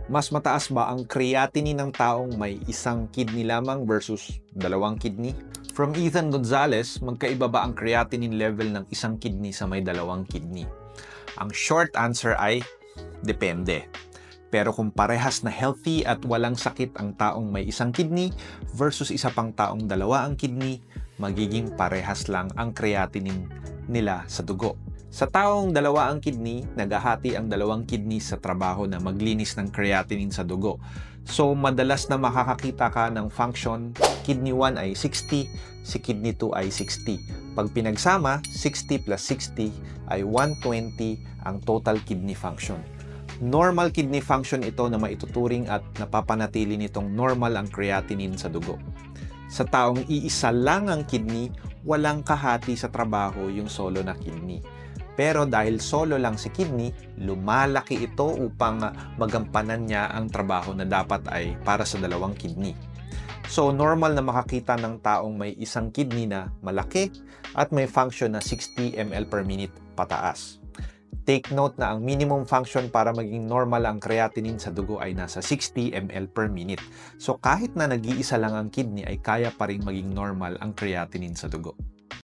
Mas mataas ba ang creatinine ng taong may isang kidney lamang versus dalawang kidney? From Ethan Gonzalez, magkaiba ba ang creatinine level ng isang kidney sa may dalawang kidney? Ang short answer ay depende. Pero kung parehas na healthy at walang sakit ang taong may isang kidney versus isa pang taong dalawa ang kidney, magiging parehas lang ang creatinine nila sa dugo. Sa taong dalawa ang kidney, naghahati ang dalawang kidney sa trabaho na maglinis ng creatinine sa dugo. So, madalas na makakakita ka ng function, kidney 1 ay 60, si kidney 2 ay 60. Pag pinagsama, 60 plus 60 ay 120 ang total kidney function. Normal kidney function ito na maituturing at napapanatili nitong normal ang creatinine sa dugo. Sa taong iisa lang ang kidney, walang kahati sa trabaho yung solo na kidney. Pero dahil solo lang si kidney, lumalaki ito upang magampanan niya ang trabaho na dapat ay para sa dalawang kidney. So, normal na makakita ng taong may isang kidney na malaki at may function na 60 ml per minute pataas. Take note na ang minimum function para maging normal ang creatinine sa dugo ay nasa 60 ml per minute. So, kahit na nag-iisa lang ang kidney ay kaya pa rin maging normal ang creatinine sa dugo.